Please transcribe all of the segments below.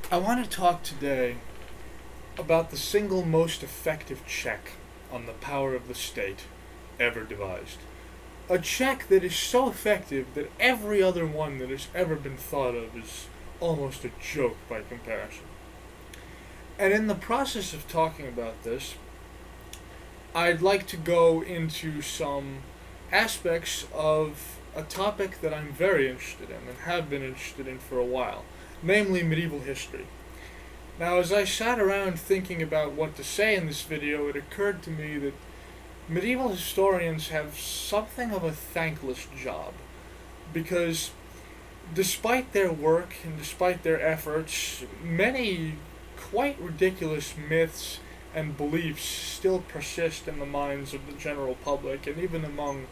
I want to talk today about the single most effective check on the power of the state ever devised. A check that is so effective that every other one that has ever been thought of is almost a joke by comparison. And in the process of talking about this, I'd like to go into some aspects of a topic that I'm very interested in and have been interested in for a while, namely medieval history. Now, as I sat around thinking about what to say in this video, it occurred to me that medieval historians have something of a thankless job, because despite their work and despite their efforts, many quite ridiculous myths and beliefs still persist in the minds of the general public and even among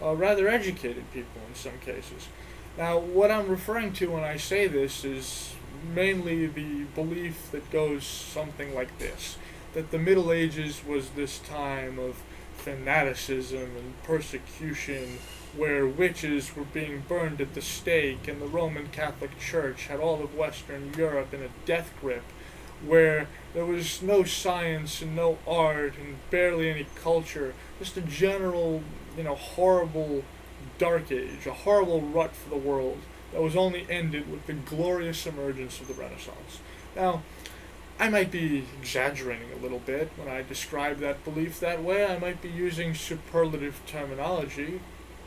rather educated people in some cases. Now, what I'm referring to when I say this is mainly the belief that goes something like this: that the Middle Ages was this time of fanaticism and persecution, where witches were being burned at the stake and the Roman Catholic Church had all of Western Europe in a death grip, where there was no science and no art and barely any culture, just a general, horrible dark age, a horrible rut for the world that was only ended with the glorious emergence of the Renaissance. Now, I might be exaggerating a little bit when I describe that belief that way. I might be using superlative terminology,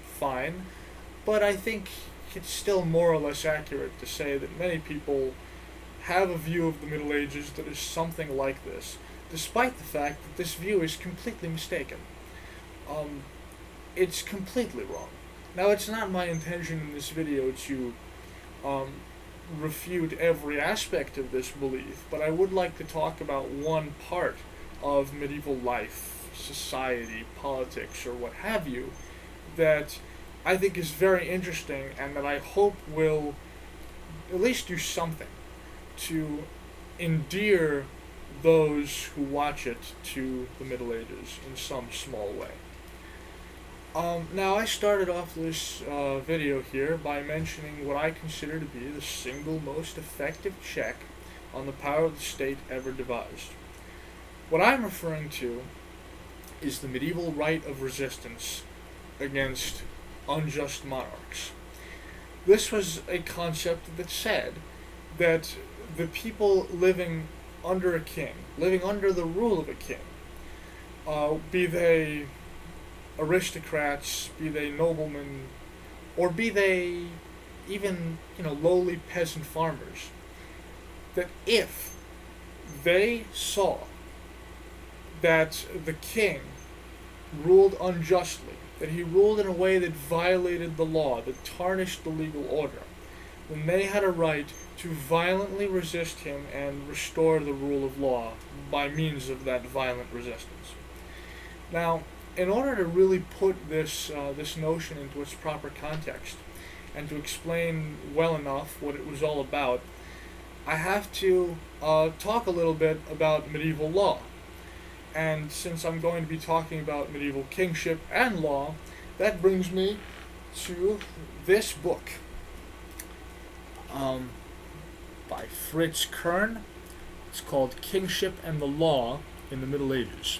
fine, but I think it's still more or less accurate to say that many people have a view of the Middle Ages that is something like this, despite the fact that this view is completely mistaken. It's completely wrong. Now, it's not my intention in this video to refute every aspect of this belief, but I would like to talk about one part of medieval life, society, politics, or what have you, that I think is very interesting and that I hope will at least do something to endear those who watch it to the Middle Ages in some small way. Now, I started off this video here by mentioning what I consider to be the single most effective check on the power of the state ever devised. What I'm referring to is the medieval right of resistance against unjust monarchs. This was a concept that said that the people living under a king, living under the rule of a king, be they aristocrats, be they noblemen, or be they even, lowly peasant farmers, that if they saw that the king ruled unjustly, that he ruled in a way that violated the law, that tarnished the legal order, then they had a right to violently resist him and restore the rule of law by means of that violent resistance. Now, in order to really put this notion into its proper context and to explain well enough what it was all about, I have to talk a little bit about medieval law. And since I'm going to be talking about medieval kingship and law, that brings me to this book by Fritz Kern. It's called Kingship and the Law in the Middle Ages.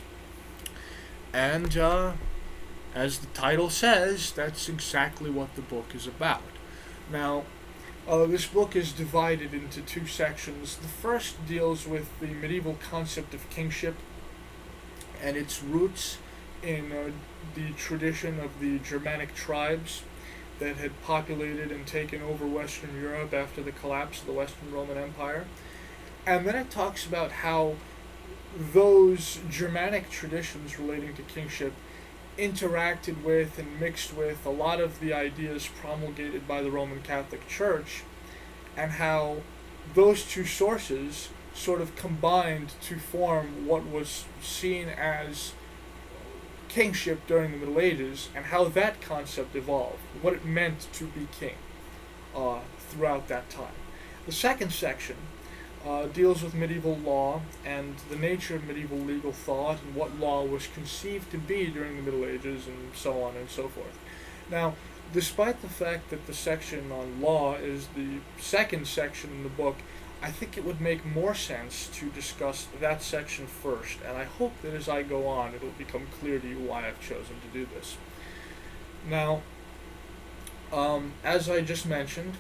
And as the title says, that's exactly what the book is about. Now, this book is divided into two sections. The first deals with the medieval concept of kingship and its roots in the tradition of the Germanic tribes that had populated and taken over Western Europe after the collapse of the Western Roman Empire. And then it talks about how those Germanic traditions relating to kingship interacted with and mixed with a lot of the ideas promulgated by the Roman Catholic Church, and how those two sources sort of combined to form what was seen as kingship during the Middle Ages, and how that concept evolved, what it meant to be king throughout that time. The second section deals with medieval law and the nature of medieval legal thought and what law was conceived to be during the Middle Ages and so on and so forth. Now, despite the fact that the section on law is the second section in the book, I think it would make more sense to discuss that section first, and I hope that as I go on, it'll become clear to you why I've chosen to do this. Now, as I just mentioned,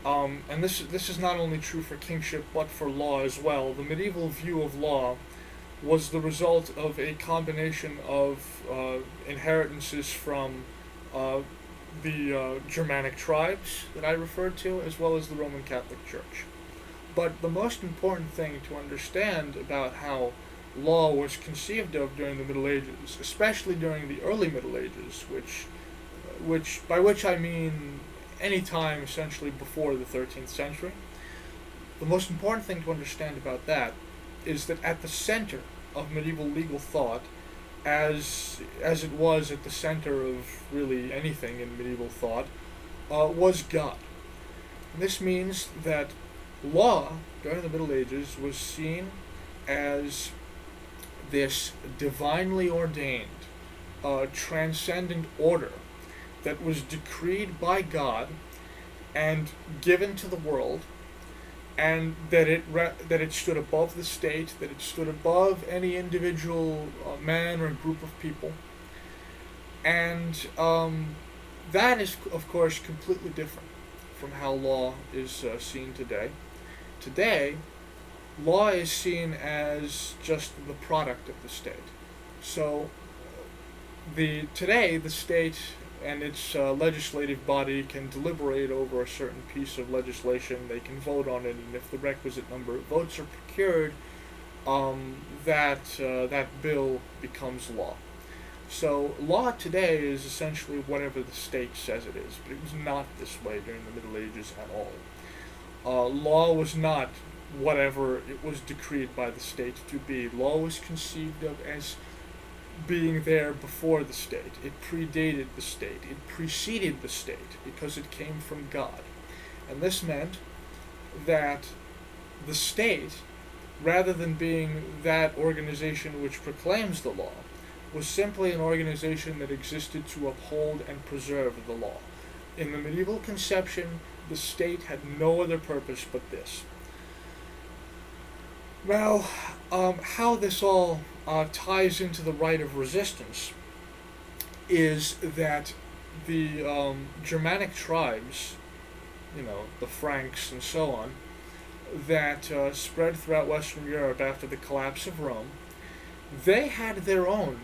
and this is not only true for kingship but for law as well, the medieval view of law was the result of a combination of inheritances from the Germanic tribes that I referred to, as well as the Roman Catholic Church. But the most important thing to understand about how law was conceived of during the Middle Ages, especially during the early Middle Ages, by which I mean any time essentially before the 13th century, the most important thing to understand about that is that at the center of medieval legal thought, as it was at the center of really anything in medieval thought, was God. And this means that law during the Middle Ages was seen as this divinely ordained, transcendent order that was decreed by God and given to the world, and that it stood above the state, that it stood above any individual man or group of people, and that is, of course, completely different from how law is seen today. Today, law is seen as just the product of the state. So, today the state and its legislative body can deliberate over a certain piece of legislation. They can vote on it, and if the requisite number of votes are procured, that bill becomes law. So law today is essentially whatever the state says it is, but it was not this way during the Middle Ages at all. Law was not whatever it was decreed by the state to be. Law was conceived of as being there before the state. It predated the state. It preceded the state because it came from God. And this meant that the state, rather than being that organization which proclaims the law, was simply an organization that existed to uphold and preserve the law. In the medieval conception, the state had no other purpose but this. Now, how this all ties into the right of resistance is that the Germanic tribes, the Franks and so on, that spread throughout Western Europe after the collapse of Rome, they had their own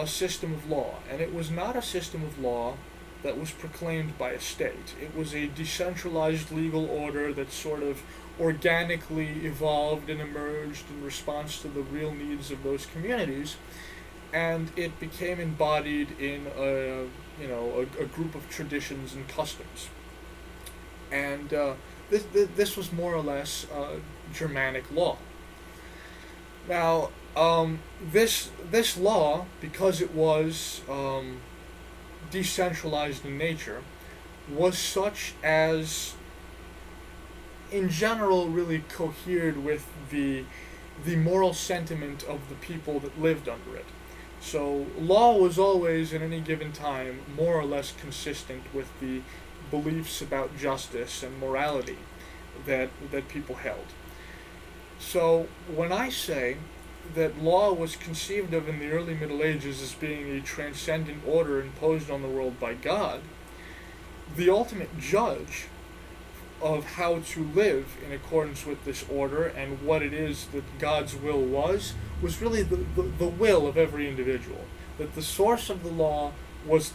system of law, and it was not a system of law that was proclaimed by a state. It was a decentralized legal order that sort of organically evolved and emerged in response to the real needs of those communities, and it became embodied in a group of traditions and customs. And this was more or less Germanic law. Now, this law, because it was decentralized in nature, was such as in general really cohered with the moral sentiment of the people that lived under it. So law was always at any given time more or less consistent with the beliefs about justice and morality that people held. So when I say that law was conceived of in the early Middle Ages as being a transcendent order imposed on the world by God, the ultimate judge of how to live in accordance with this order and what it is that God's will was really the will of every individual. That the source of the law was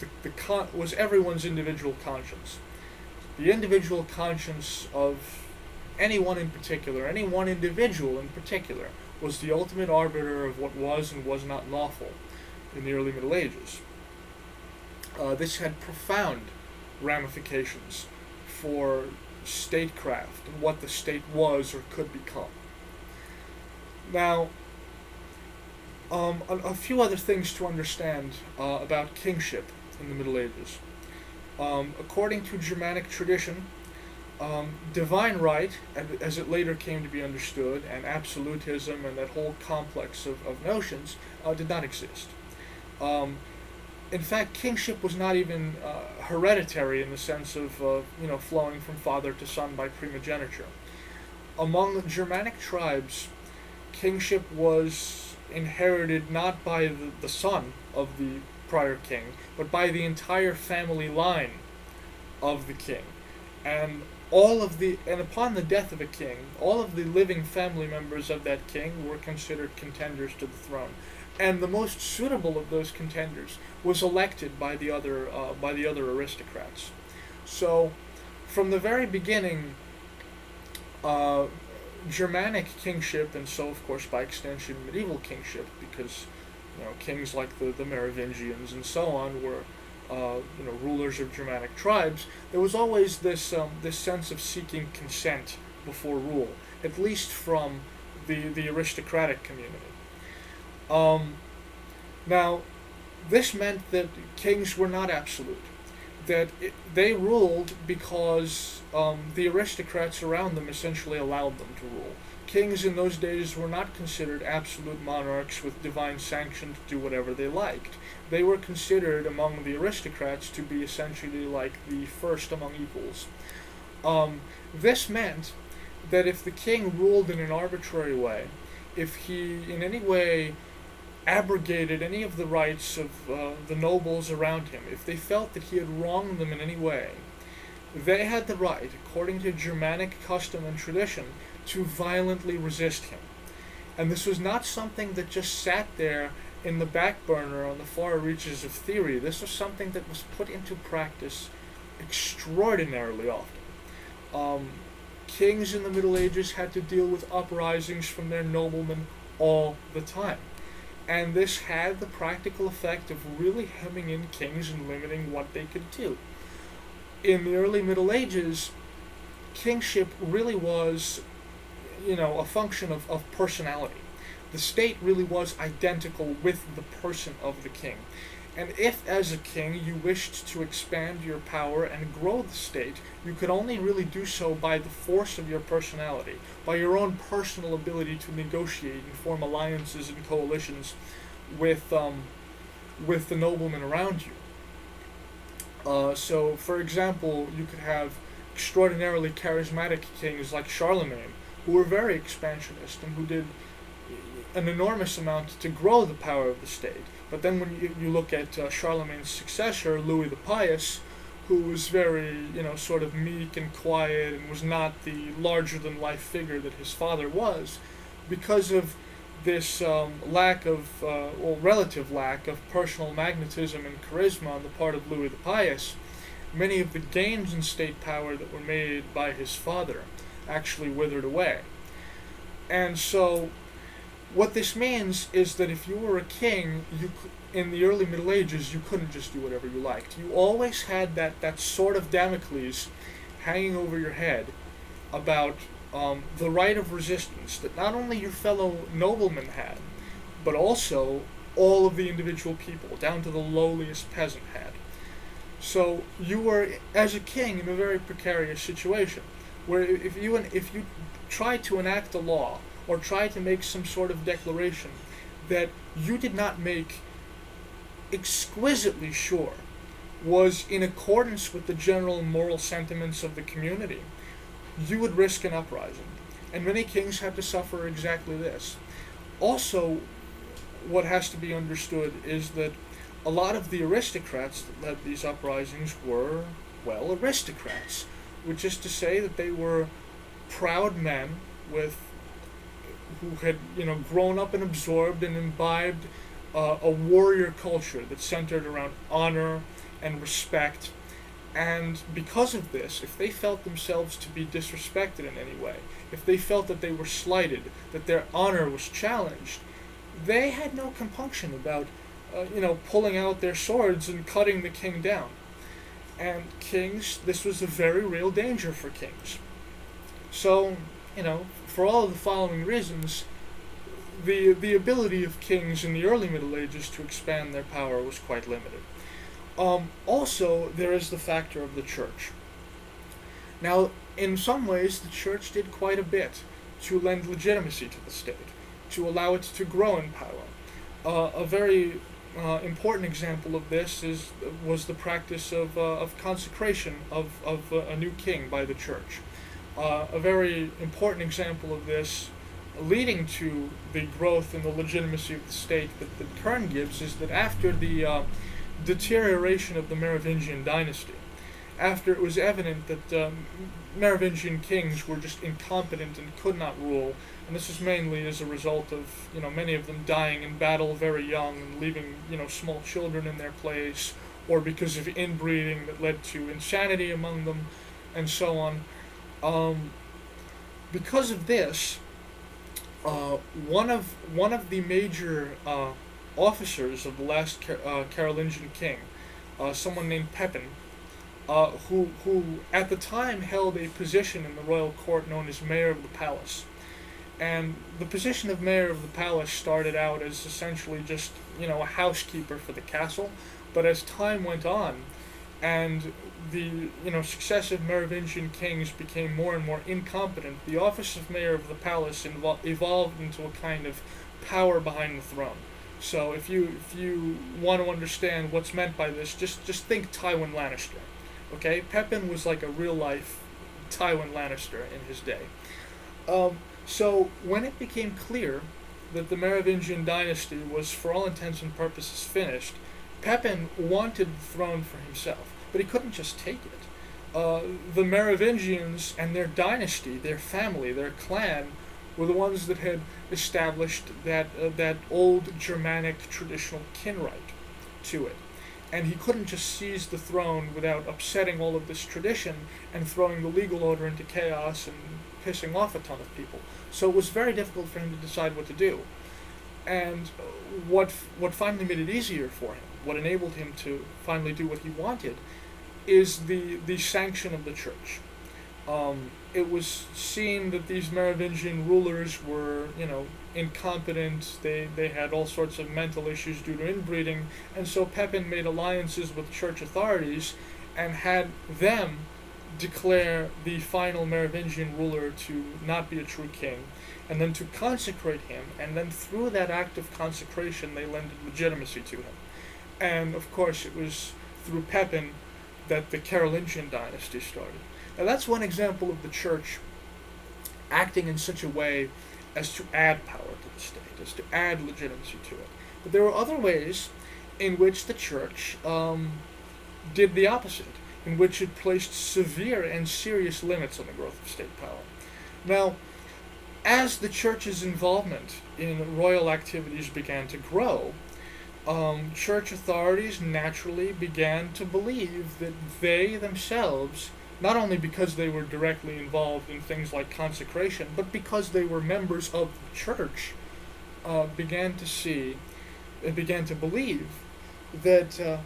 was everyone's individual conscience. The individual conscience of anyone in particular, any one individual in particular, was the ultimate arbiter of what was and was not lawful in the early Middle Ages. This had profound ramifications for statecraft and what the state was or could become. Now, a few other things to understand about kingship in the Middle Ages. According to Germanic tradition, divine right, as it later came to be understood, and absolutism and that whole complex of notions did not exist. In fact, kingship was not even hereditary in the sense of flowing from father to son by primogeniture. among Germanic tribes, kingship was inherited not by the son of the prior king, but by the entire family line of the king. And upon the death of a king, all of the living family members of that king were considered contenders to the throne. And the most suitable of those contenders was elected by the other aristocrats. So, from the very beginning, Germanic kingship, and so of course by extension medieval kingship, because kings like the Merovingians and so on were rulers of Germanic tribes. There was always this sense of seeking consent before rule, at least from the aristocratic community. Now, this meant that kings were not absolute. That they ruled because the aristocrats around them essentially allowed them to rule. Kings in those days were not considered absolute monarchs with divine sanction to do whatever they liked. They were considered among the aristocrats to be essentially like the first among equals. This meant that if the king ruled in an arbitrary way, if he in any way abrogated any of the rights of the nobles around him, if they felt that he had wronged them in any way, they had the right, according to Germanic custom and tradition, to violently resist him. And this was not something that just sat there in the back burner on the far reaches of theory. This was something that was put into practice extraordinarily often. Kings in the Middle Ages had to deal with uprisings from their noblemen all the time. And this had the practical effect of really hemming in kings and limiting what they could do. In the early Middle Ages, kingship really was, a function of personality. The state really was identical with the person of the king. And if, as a king, you wished to expand your power and grow the state, you could only really do so by the force of your personality, by your own personal ability to negotiate and form alliances and coalitions with the noblemen around you. So, for example, you could have extraordinarily charismatic kings like Charlemagne, who were very expansionist and who did an enormous amount to grow the power of the state. But then when you look at Charlemagne's successor, Louis the Pious, who was very, sort of meek and quiet and was not the larger-than-life figure that his father was, because of this relative lack of personal magnetism and charisma on the part of Louis the Pious, many of the gains in state power that were made by his father actually withered away. And so what this means is that if you were a king, in the early Middle Ages, you couldn't just do whatever you liked. You always had that sword of Damocles hanging over your head about the right of resistance that not only your fellow noblemen had, but also all of the individual people, down to the lowliest peasant, had. So you were, as a king, in a very precarious situation, where if you tried to enact a law or tried to make some sort of declaration that you did not make exquisitely sure was in accordance with the general moral sentiments of the community, you would risk an uprising. And many kings had to suffer exactly this. Also, what has to be understood is that a lot of the aristocrats that led these uprisings were, well, aristocrats, which is to say that they were proud men who had, grown up and absorbed and imbibed a warrior culture that centered around honor and respect. And because of this, if they felt themselves to be disrespected in any way, if they felt that they were slighted, that their honor was challenged, they had no compunction about, pulling out their swords and cutting the king down. And kings, this was a very real danger for kings. So, for all of the following reasons, the ability of kings in the early Middle Ages to expand their power was quite limited. Also, there is the factor of the church. Now, in some ways, the church did quite a bit to lend legitimacy to the state, to allow it to grow in power. A very important example of this was the practice of consecration of a new king by the church. A very important example of this, leading to the growth and the legitimacy of the state that Kern gives, is that after the deterioration of the Merovingian dynasty, after it was evident that Merovingian kings were just incompetent and could not rule, and this is mainly as a result of many of them dying in battle very young and leaving small children in their place, or because of inbreeding that led to insanity among them, and so on. Because of this, one of the major officers of the last Carolingian king, someone named Pepin, who at the time held a position in the royal court known as Mayor of the Palace. And the position of Mayor of the Palace started out as essentially just a housekeeper for the castle, but as time went on, and the successive Merovingian kings became more and more incompetent, the office of Mayor of the Palace evolved into a kind of power behind the throne. So if you want to understand what's meant by this, just think Tywin Lannister. Okay, Pepin was like a real life Tywin Lannister in his day. So when it became clear that the Merovingian dynasty was, for all intents and purposes, finished, Pepin wanted the throne for himself, but he couldn't just take it. The Merovingians and their dynasty, their family, their clan, were the ones that had established that old Germanic traditional kinright to it. And he couldn't just seize the throne without upsetting all of this tradition and throwing the legal order into chaos and pissing off a ton of people. So it was very difficult for him to decide what to do. And what finally made it easier for him, what enabled him to finally do what he wanted, is the sanction of the church. It was seen that these Merovingian rulers were, incompetent. They had all sorts of mental issues due to inbreeding, and so Pepin made alliances with church authorities and had them declare the final Merovingian ruler to not be a true king, and then to consecrate him, and then through that act of consecration they lended legitimacy to him. And of course it was through Pepin that the Carolingian dynasty started. Now that's one example of the church acting in such a way as to add power to the state, as to add legitimacy to it. But there were other ways in which the church did the opposite, in which it placed severe and serious limits on the growth of state power. Now, as the church's involvement in royal activities began to grow, church authorities naturally began to believe that they themselves, not only because they were directly involved in things like consecration, but because they were members of the church, began to believe that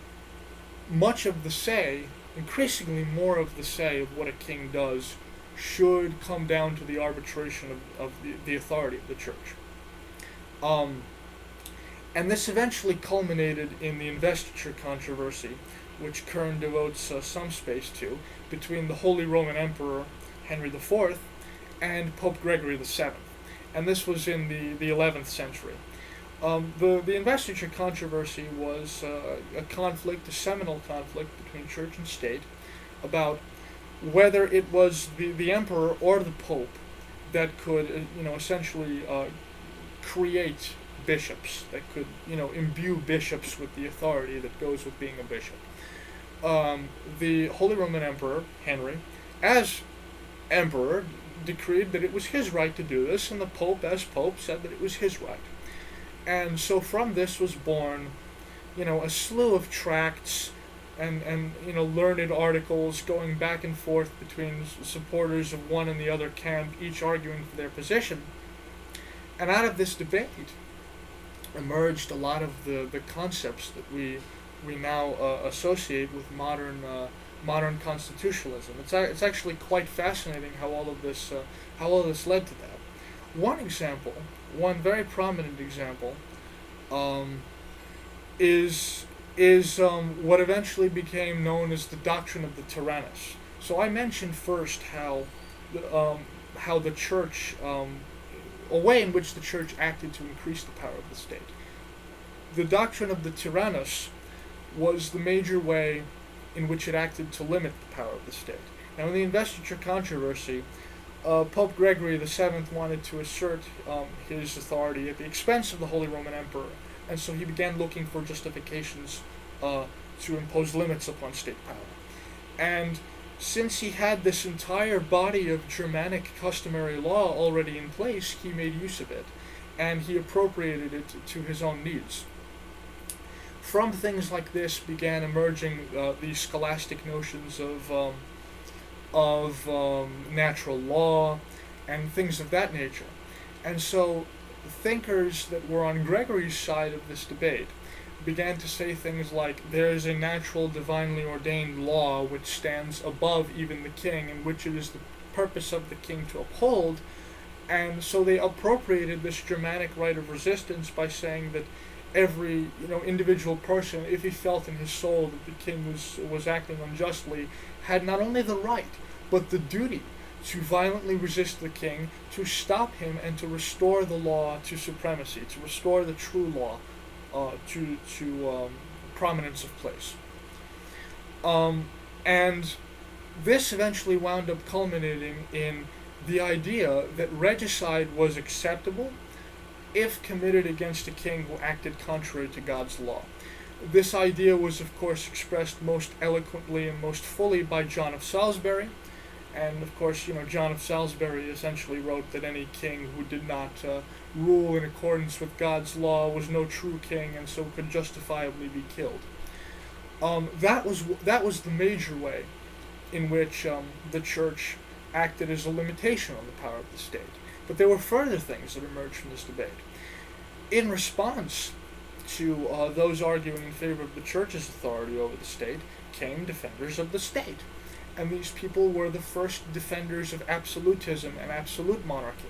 much of the say, increasingly more of the say of what a king does, should come down to the arbitration of the authority of the church. And this eventually culminated in the investiture controversy, which Kern devotes some space to, between the Holy Roman Emperor Henry IV and Pope Gregory VII. And this was in the 11th century. The investiture controversy was a conflict, a seminal conflict between church and state, about whether it was the emperor or the pope that could, essentially create bishops, that could, imbue bishops with the authority that goes with being a bishop. The Holy Roman Emperor, Henry, as emperor, decreed that it was his right to do this, and the Pope, as Pope, said that it was his right. And so from this was born, a slew of tracts and learned articles going back and forth between supporters of one and the other camp, each arguing for their position. And out of this debate emerged a lot of the concepts that we now associate with modern constitutionalism. It's actually quite fascinating how all of this led to that. One very prominent example, is what eventually became known as the doctrine of the tyrannus. So I mentioned first how the church, a way in which the church acted to increase the power of the state. The doctrine of the tyrannus was the major way in which it acted to limit the power of the state. Now, in the investiture controversy, Pope Gregory VII wanted to assert his authority at the expense of the Holy Roman Emperor, and so he began looking for justifications to impose limits upon state power. And since he had this entire body of Germanic customary law already in place, he made use of it, and he appropriated it to his own needs. From things like this began emerging these scholastic notions of natural law and things of that nature. And so thinkers that were on Gregory's side of this debate began to say things like, there is a natural divinely ordained law which stands above even the king, and which it is the purpose of the king to uphold. And so they appropriated this Germanic right of resistance by saying that every individual person, if he felt in his soul that the king was acting unjustly, had not only the right but the duty to violently resist the king, to stop him, and to restore the law to supremacy, to restore the true law to prominence of place. And this eventually wound up culminating in the idea that regicide was acceptable if committed against a king who acted contrary to God's law. This idea was, of course, expressed most eloquently and most fully by John of Salisbury. And, of course, John of Salisbury essentially wrote that any king who did not rule in accordance with God's law was no true king, and so could justifiably be killed. That was the major way in which the church acted as a limitation on the power of the state. But there were further things that emerged from this debate. In response to those arguing in favor of the church's authority over the state came defenders of the state. And these people were the first defenders of absolutism and absolute monarchy.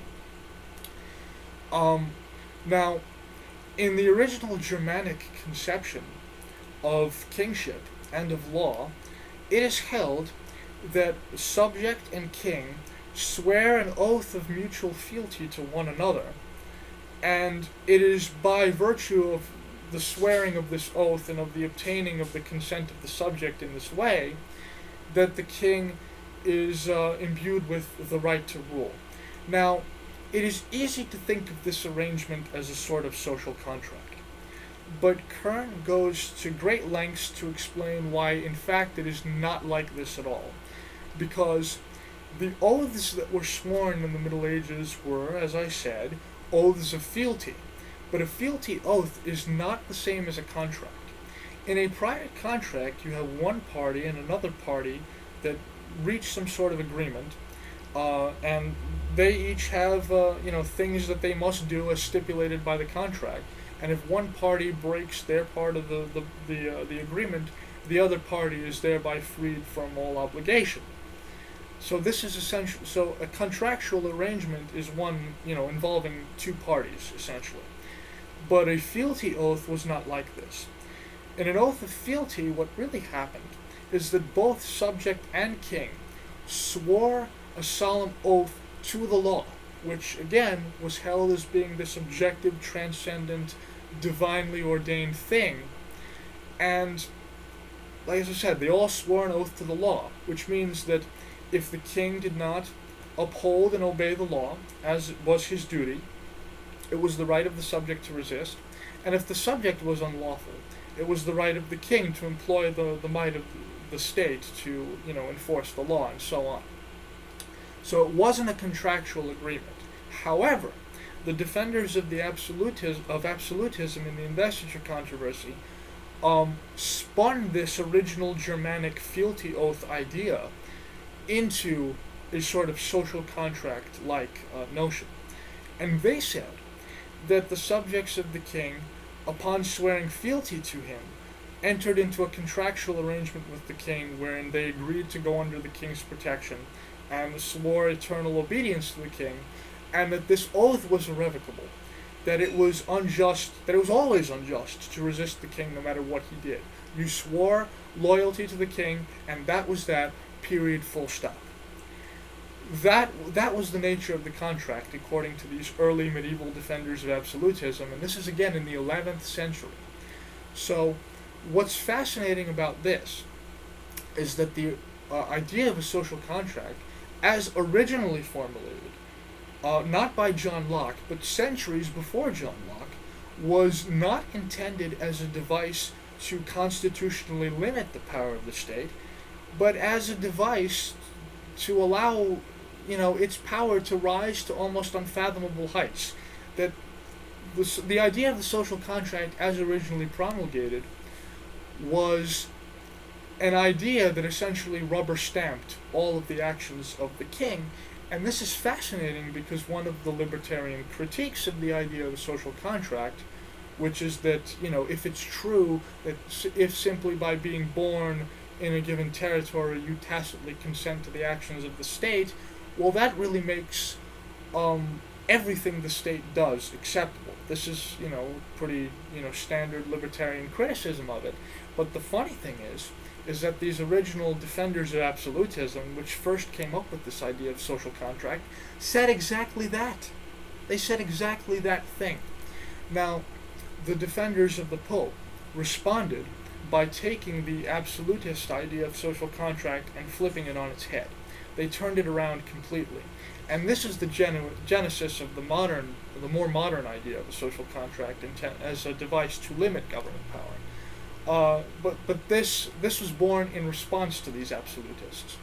Now, in the original Germanic conception of kingship and of law, it is held that subject and king swear an oath of mutual fealty to one another, and it is by virtue of the swearing of this oath and of the obtaining of the consent of the subject in this way that the king is imbued with the right to rule. Now, it is easy to think of this arrangement as a sort of social contract, but Kern goes to great lengths to explain why, in fact, it is not like this at all. Because the oaths that were sworn in the Middle Ages were, as I said, oaths of fealty. But a fealty oath is not the same as a contract. In a private contract, you have one party and another party that reach some sort of agreement, and they each have things that they must do as stipulated by the contract. And if one party breaks their part of the agreement, the other party is thereby freed from all obligation. So this is essential. So a contractual arrangement is one, involving two parties essentially. But a fealty oath was not like this. In an oath of fealty, what really happened is that both subject and king swore a solemn oath to the law, which again was held as being this objective, transcendent, divinely ordained thing. And like I said, they all swore an oath to the law, which means that if the king did not uphold and obey the law, as was his duty, it was the right of the subject to resist. And if the subject was unlawful, it was the right of the king to employ the might of the state to, enforce the law, and so on. So it wasn't a contractual agreement. However, the defenders of the absolutism in the investiture controversy spun this original Germanic fealty oath idea into a sort of social contract-like notion. And they said that the subjects of the king, upon swearing fealty to him, entered into a contractual arrangement with the king wherein they agreed to go under the king's protection and swore eternal obedience to the king, and that this oath was irrevocable, that it was unjust, that it was always unjust to resist the king no matter what he did. You swore loyalty to the king, and that was that, period, full stop. That was the nature of the contract, according to these early medieval defenders of absolutism, and this is again in the 11th century. So, what's fascinating about this is that the idea of a social contract as originally formulated, not by John Locke, but centuries before John Locke, was not intended as a device to constitutionally limit the power of the state, but as a device to allow, its power to rise to almost unfathomable heights. That the idea of the social contract, as originally promulgated, was an idea that essentially rubber stamped all of the actions of the king. And this is fascinating because one of the libertarian critiques of the idea of a social contract, which is that, if it's true that if simply by being born in a given territory you tacitly consent to the actions of the state, well, that really makes everything the state does acceptable. This is, pretty, standard libertarian criticism of it. But the funny thing is that these original defenders of absolutism, which first came up with this idea of social contract, said exactly that. They said exactly that thing. Now, the defenders of the Pope responded by taking the absolutist idea of social contract and flipping it on its head. They turned it around completely. And this is the genesis of the more modern idea of a social contract as a device to limit government power. But this was born in response to these absolutists.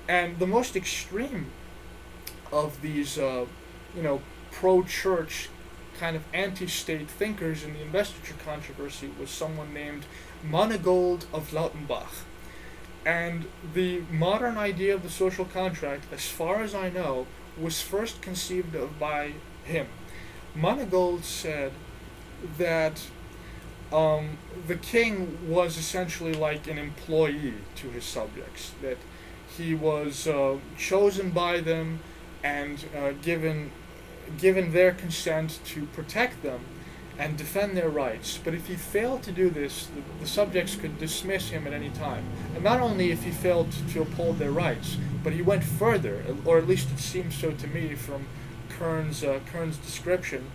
And the most extreme of these, pro-church kind of anti-state thinkers in the investiture controversy was someone named Monegold of Lautenbach. And the modern idea of the social contract, as far as I know, was first conceived of by him. Monegold said that the king was essentially like an employee to his subjects, that he was chosen by them and given their consent to protect them and defend their rights. But if he failed to do this, the subjects could dismiss him at any time. And not only if he failed to uphold their rights, but he went further, or at least it seems so to me from Kern's description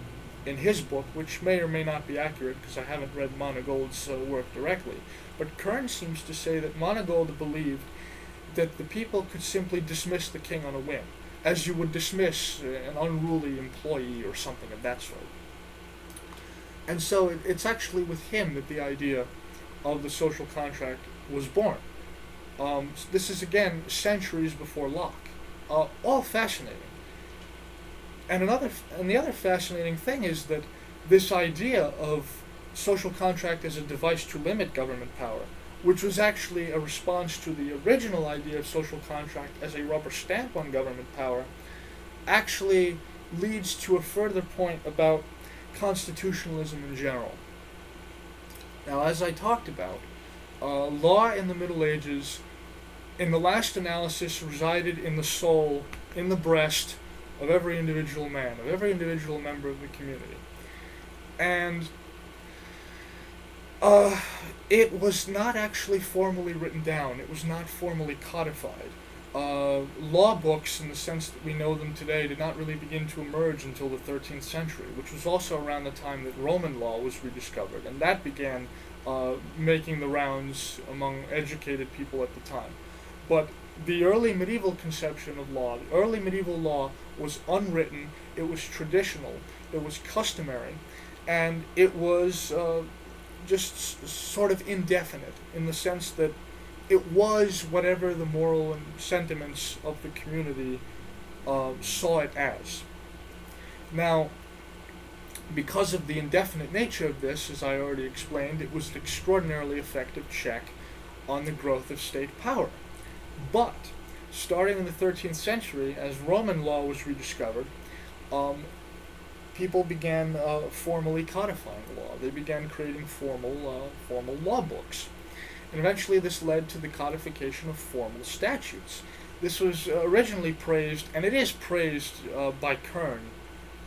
in his book, which may or may not be accurate because I haven't read Monegold's work directly. But Kern seems to say that Monegold believed that the people could simply dismiss the king on a whim, as you would dismiss an unruly employee or something of that sort. And so it's actually with him that the idea of the social contract was born. This is, again, centuries before Locke. All fascinating. And the other fascinating thing is that this idea of social contract as a device to limit government power, which was actually a response to the original idea of social contract as a rubber stamp on government power, actually leads to a further point about constitutionalism in general. Now, as I talked about, law in the Middle Ages, in the last analysis, resided in the soul, in the breast of every individual man, of every individual member of the community. And it was not actually formally written down. It was not formally codified. Law books, in the sense that we know them today, did not really begin to emerge until the 13th century, which was also around the time that Roman law was rediscovered, and that began making the rounds among educated people at the time. But the early medieval conception of law, the early medieval law, was unwritten, it was traditional, it was customary, and it was just sort of indefinite, in the sense that it was whatever the moral and sentiments of the community saw it as. Now, because of the indefinite nature of this, as I already explained, it was an extraordinarily effective check on the growth of state power. But, starting in the 13th century, as Roman law was rediscovered, people began formally codifying law. They began creating formal law books. And eventually this led to the codification of formal statutes. This was originally praised, and it is praised by Kern,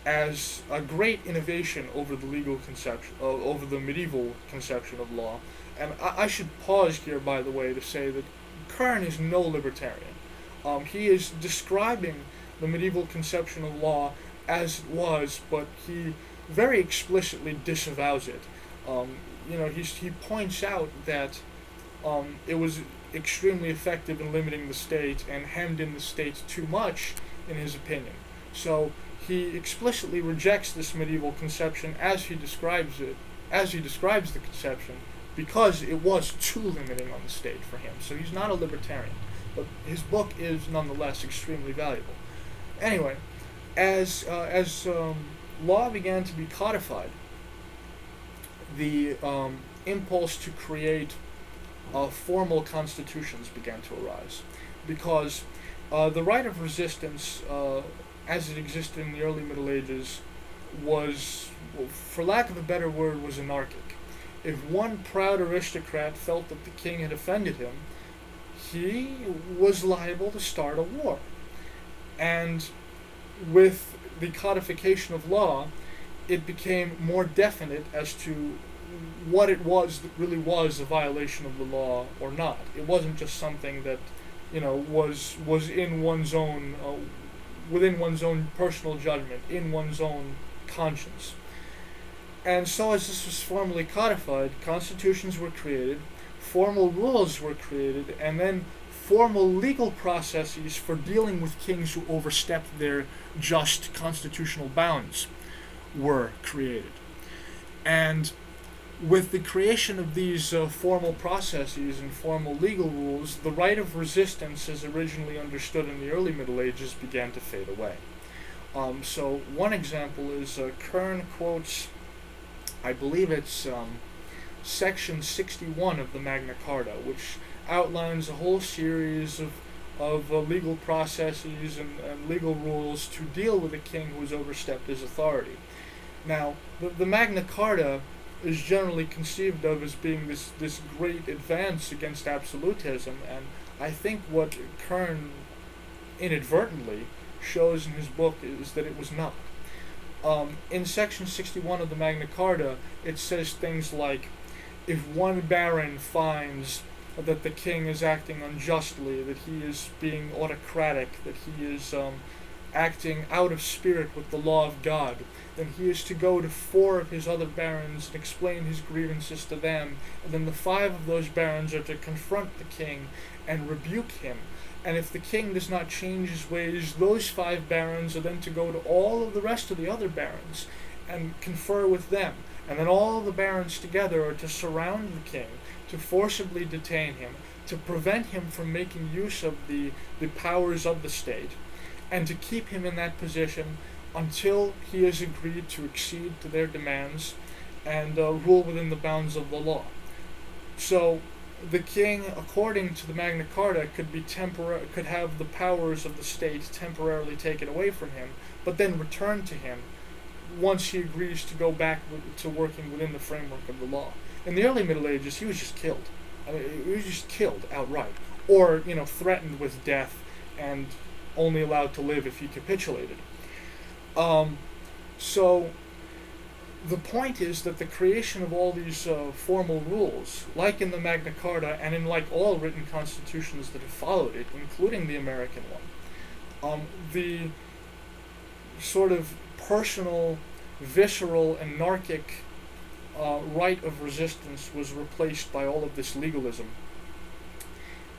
as a great innovation over the legal conception, over the medieval conception of law. And I should pause here, by the way, to say that Kern is no libertarian. He is describing the medieval conception of law as it was, but he very explicitly disavows it. He points out that it was extremely effective in limiting the state and hemmed in the state too much, in his opinion. So he explicitly rejects this medieval conception as he describes the conception, because it was too limiting on the state for him. So he's not a libertarian, but his book is nonetheless extremely valuable. Anyway, as law began to be codified, the impulse to create formal constitutions began to arise, because the right of resistance, as it existed in the early Middle Ages, was, for lack of a better word, was anarchic. If one proud aristocrat felt that the king had offended him, he was liable to start a war. And with the codification of law, it became more definite as to what it was that really was a violation of the law or not. It wasn't just something that, was in one's own, within one's own personal judgment, in one's own conscience. And so as this was formally codified, constitutions were created, formal rules were created, and then formal legal processes for dealing with kings who overstepped their just constitutional bounds were created. And with the creation of these formal processes and formal legal rules, the right of resistance, as originally understood in the early Middle Ages, began to fade away. So one example is Kern quotes, I believe it's section 61 of the Magna Carta, which outlines a whole series of legal processes and legal rules to deal with a king who has overstepped his authority. Now, the Magna Carta is generally conceived of as being this great advance against absolutism, and I think what Kern inadvertently shows in his book is that it was not. In section 61 of the Magna Carta, it says things like, if one baron finds that the king is acting unjustly, that he is being autocratic, that he is acting out of spirit with the law of God, then he is to go to 4 of his other barons and explain his grievances to them, and then the 5 of those barons are to confront the king and rebuke him. And if the king does not change his ways, those 5 barons are then to go to all of the rest of the other barons and confer with them. And then all the barons together are to surround the king, to forcibly detain him, to prevent him from making use of the powers of the state, and to keep him in that position until he has agreed to accede to their demands and rule within the bounds of the law. So the king, according to the Magna Carta, could have the powers of the state temporarily taken away from him, but then returned to him once he agrees to go back to working within the framework of the law. In the early Middle Ages, he was just killed. He was just killed outright, or threatened with death and only allowed to live if he capitulated. So the point is that the creation of all these formal rules, like in the Magna Carta and in like all written constitutions that have followed it, including the American one, the sort of personal, visceral, anarchic right of resistance was replaced by all of this legalism.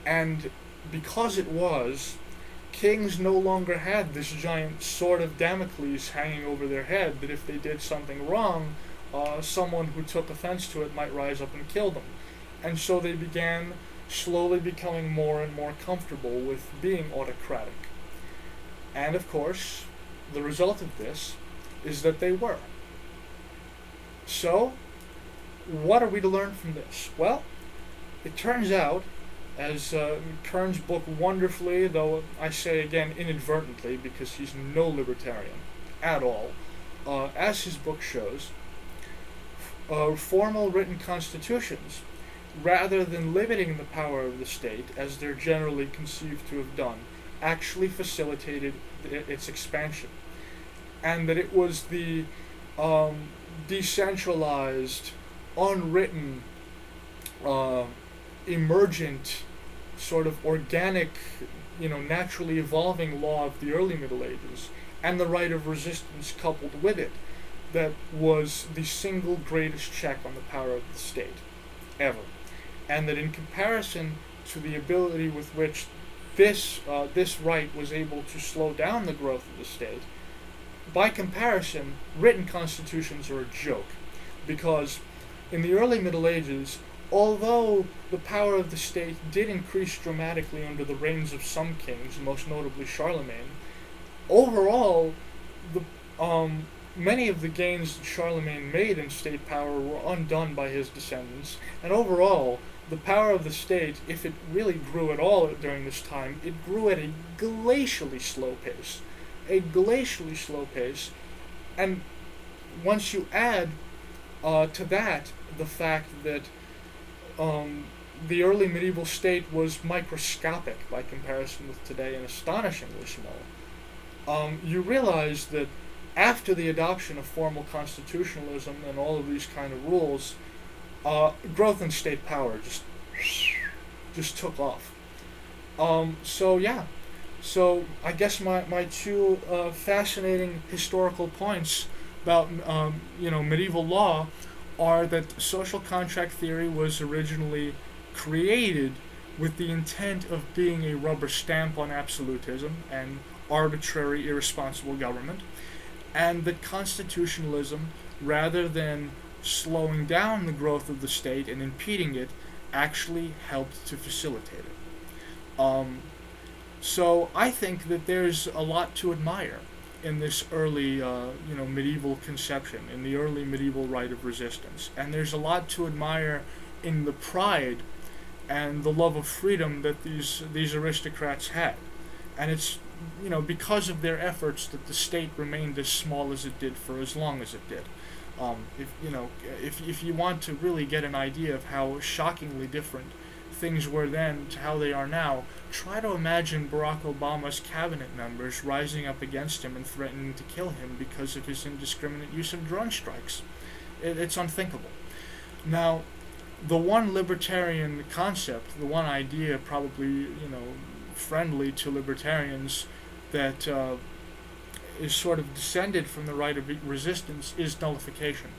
And because it was, kings no longer had this giant sword of Damocles hanging over their head that if they did something wrong, someone who took offense to it might rise up and kill them. And so they began slowly becoming more and more comfortable with being autocratic. And of course, the result of this is that they were. So, what are we to learn from this? Well, it turns out, as Kern's book wonderfully, though I say again inadvertently because he's no libertarian at all, as his book shows, formal written constitutions, rather than limiting the power of the state, as they're generally conceived to have done, actually facilitated its expansion. And that it was the decentralized, unwritten, emergent, sort of organic, naturally evolving law of the early Middle Ages, and the right of resistance coupled with it, that was the single greatest check on the power of the state, ever. and that in comparison to the ability with which this right was able to slow down the growth of the state, by comparison, written constitutions are a joke, because in the early Middle Ages, although the power of the state did increase dramatically under the reigns of some kings, most notably Charlemagne, overall, the many of the gains that Charlemagne made in state power were undone by his descendants, and overall, the power of the state, if it really grew at all during this time, it grew at a glacially slow pace. A glacially slow pace, and once you add to that the fact that the early medieval state was microscopic by comparison with today and astonishingly small, you realize that after the adoption of formal constitutionalism and all of these kind of rules, growth in state power just took off. So I guess my two fascinating historical points about medieval law are that social contract theory was originally created with the intent of being a rubber stamp on absolutism and arbitrary, irresponsible government, and that constitutionalism, rather than slowing down the growth of the state and impeding it, actually helped to facilitate it. So I think that there's a lot to admire in this early, medieval conception, in the early medieval right of resistance, and there's a lot to admire in the pride and the love of freedom that these aristocrats had, and it's because of their efforts that the state remained as small as it did for as long as it did. If you want to really get an idea of how shockingly different things were then to how they are now, try to imagine Barack Obama's cabinet members rising up against him and threatening to kill him because of his indiscriminate use of drone strikes. It's unthinkable. Now, the one libertarian concept, the one idea probably, friendly to libertarians that is sort of descended from the right of resistance is nullification.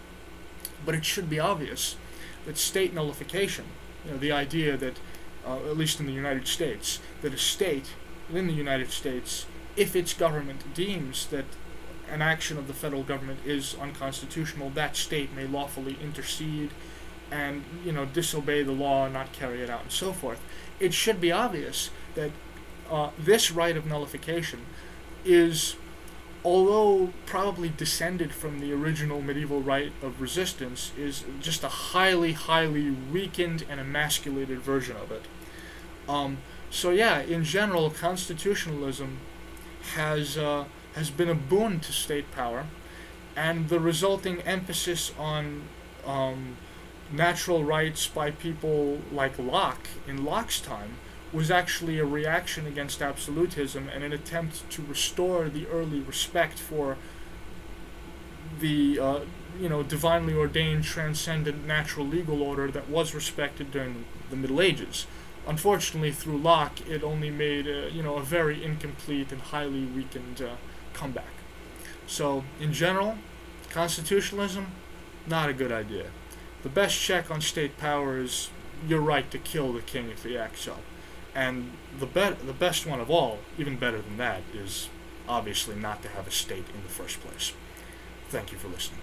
But it should be obvious that state nullification, the idea that, at least in the United States, that a state within the United States, if its government deems that an action of the federal government is unconstitutional, that state may lawfully intercede and, disobey the law and not carry it out and so forth. It should be obvious that this right of nullification is, although probably descended from the original medieval right of resistance, is just a highly, highly weakened and emasculated version of it. In general, constitutionalism has been a boon to state power, and the resulting emphasis on natural rights by people like Locke in Locke's time was actually a reaction against absolutism and an attempt to restore the early respect for the divinely ordained, transcendent, natural legal order that was respected during the Middle Ages. Unfortunately, through Locke, it only made a very incomplete and highly weakened comeback. So, in general, constitutionalism, not a good idea. The best check on state power is your right to kill the king if he acts up. And the best one of all, even better than that, is obviously not to have a state in the first place. Thank you for listening.